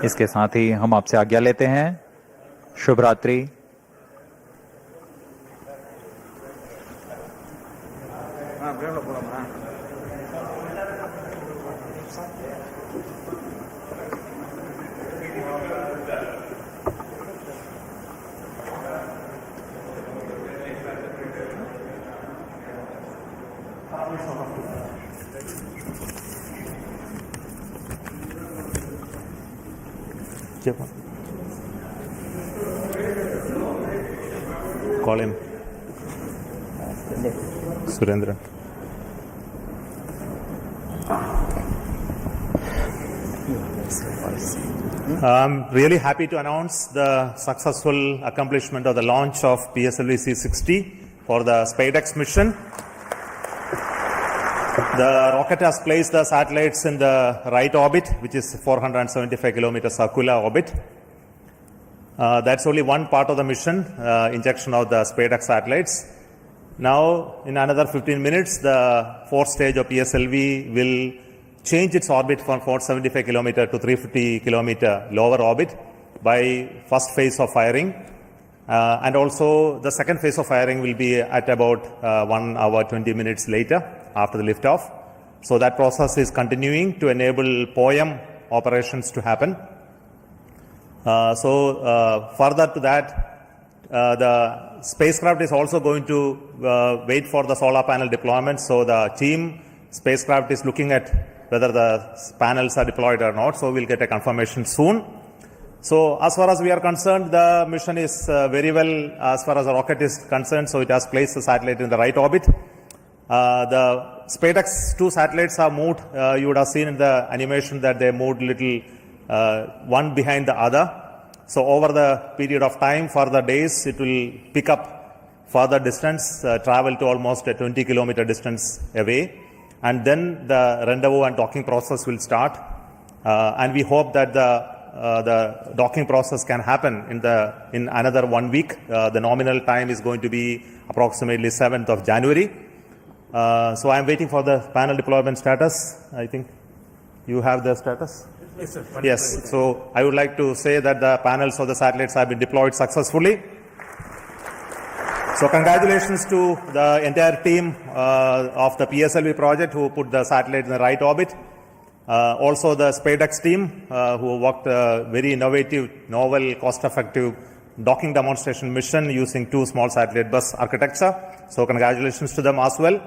इसके साथ ही हम आपसे आज्ञा लेते हैं। शुभ रात्रि। Call him. Surendra. I'm really happy to announce the successful accomplishment of the launch of PSLV C60 for the SpaceX mission. The rocket has placed the satellites in the right orbit, which is 475 kilometer circular orbit. That's only one part of the mission, injection of the SpaceX satellites. Now, in another 15 minutes, the fourth stage of PSLV will change its orbit from 475 kilometer to 350 kilometer lower orbit by first phase of firing. And also the second phase of firing will be at about 1 hour 20 minutes later after the liftoff. So that process is continuing to enable POEM operations to happen. Further to that, the spacecraft is also going to wait for the solar panel deployment. So the team spacecraft is looking at whether the panels are deployed or not. So we'll get a confirmation soon. So as far as we are concerned, the mission is very well as far as the rocket is concerned. So it has placed the satellite in the right orbit. The SpaceX 2 satellites are moved. You would have seen in the animation that they moved little one behind the other. So over the period of time, for the days, it will pick up further distance, travel to almost a 20 kilometer distance away. And then the rendezvous and docking process will start. And we hope that the docking process can happen in another 1 week. The nominal time is going to be approximately 7th of January. So I'm waiting for the panel deployment status. I think you have the status? Yes, sir. Yes. So I would like to say that the panels of the satellites have been deployed successfully. So congratulations to the entire team of the PSLV project who put the satellite in the right orbit. Also the SpaceX team who worked very innovative, novel, cost-effective docking demonstration mission using two small satellite bus architecture. So congratulations to them as well.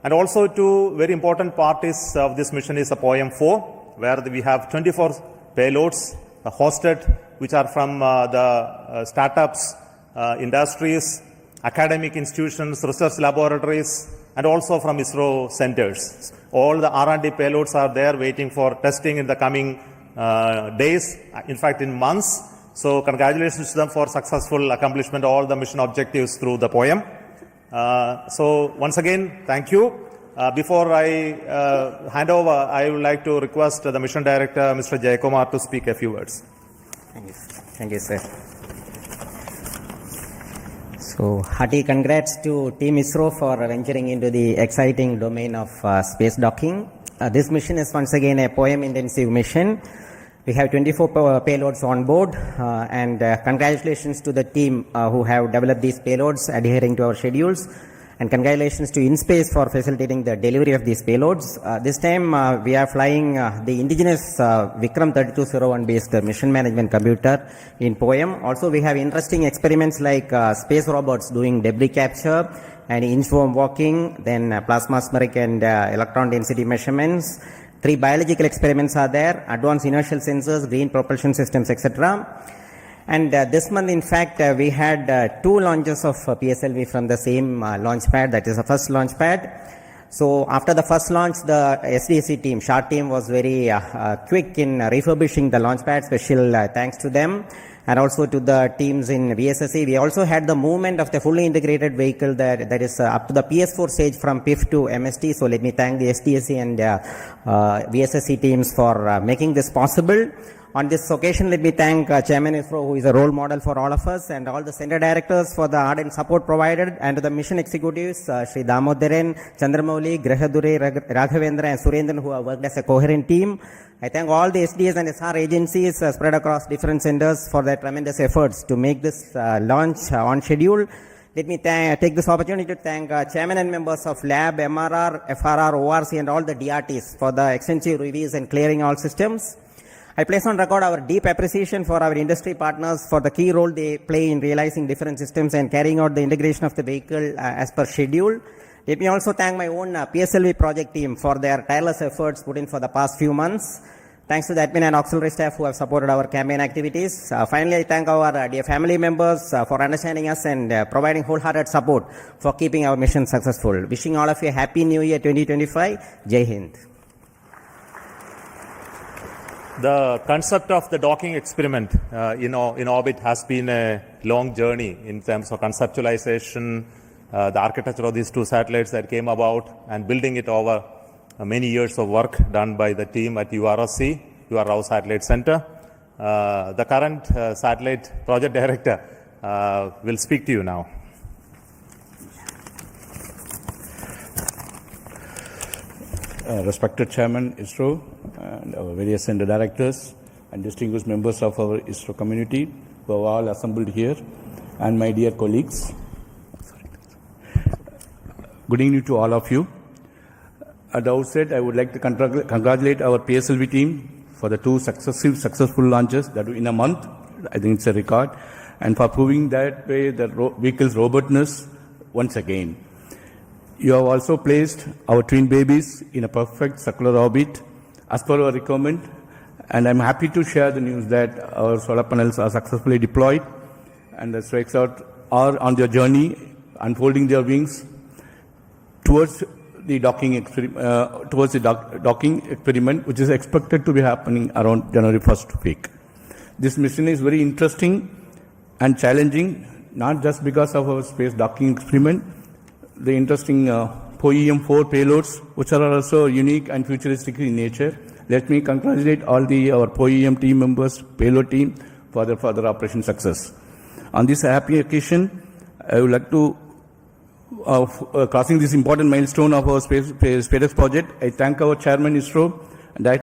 And also two very important parties of this mission is the POEM-4, where we have 24 payloads hosted, which are from the startups, industries, academic institutions, research laboratories, and also from ISRO centers. All the R&D payloads are there waiting for testing in the coming days, in fact in months. So congratulations to them for successful accomplishment of all the mission objectives through the POEM. So once again, thank you. Before I hand over, I would like to request the Mission Director, Mr. Jayakumar, to speak a few words. Thank you, sir. So, hearty congrats to Team ISRO for venturing into the exciting domain of space docking. This mission is once again a POEM-intensive mission. We have 24 payloads on board, and congratulations to the team who have developed these payloads adhering to our schedules. And congratulations to InSpace for facilitating the delivery of these payloads. This time we are flying the indigenous Vikram 3201 based mission management computer in POEM. Also we have interesting experiments like space robots doing debris capture and inchworm walking, then plasmaspheric and electron density measurements. 3 biological experiments are there, advanced inertial sensors, green propulsion systems, etc. And this month, in fact, we had 2 launches of PSLV from the same launch pad, that is the first launch pad. So after the first launch, the SDSC team, SHART team, was very quick in refurbishing the launch pad. Special thanks to them, and also to the teams in VSSC. We also had the movement of the fully integrated vehicle that is up to the PS4 stage from PIF to MST. So let me thank the SDSC and VSSC teams for making this possible. On this occasion, let me thank Chairman ISRO, who is a role model for all of us, and all the center directors for the ardent support provided, and to the mission executives, Sri Damodaran, Chandramouli, Grahadure, Raghavendra, and Surendran, who have worked as a coherent team. I thank all the SDS and SR agencies spread across different centers for their tremendous efforts to make this launch on schedule. Let me take this opportunity to thank Chairman and members of Lab, MRR, FRR, ORC, and all the DRTs for the extensive reviews and clearing all systems. I place on record our deep appreciation for our industry partners for the key role they play in realizing different systems and carrying out the integration of the vehicle as per schedule. Let me also thank my own PSLV project team for their tireless efforts put in for the past few months. Thanks to the admin and auxiliary staff who have supported our campaign activities. Finally, I thank our dear family members for understanding us and providing wholehearted support for keeping our mission successful. Wishing all of you a happy New Year 2025. Jai Hind. The concept of the docking experiment in orbit has been a long journey in terms of conceptualization, the architecture of these 2 satellites that came about, and building it over many years of work done by the team at URSC, UR Rao Satellite Center. The current satellite project director will speak to you now. Respected Chairman ISRO and our various center directors and distinguished members of our ISRO community who have all assembled here, and my dear colleagues. Good evening to all of you. At the outset, I would like to congratulate our PSLV team for the 2 successful launches that in a month. I think it's a record, and for proving that way the vehicle's robustness once again. You have also placed our twin babies in a perfect circular orbit as per our requirement, and I'm happy to share the news that our solar panels are successfully deployed, and the strikes out are on their journey, unfolding their wings towards the docking experiment, which is expected to be happening around January 1st week. This mission is very interesting and challenging, not just because of our space docking experiment. The interesting POEM-4 payloads, which are also unique and futuristic in nature. Let me congratulate all our POEM team members, payload team, for their further operation success. On this happy occasion, I would like to, crossing this important milestone of our SpaceX project, I thank our Chairman ISRO, and I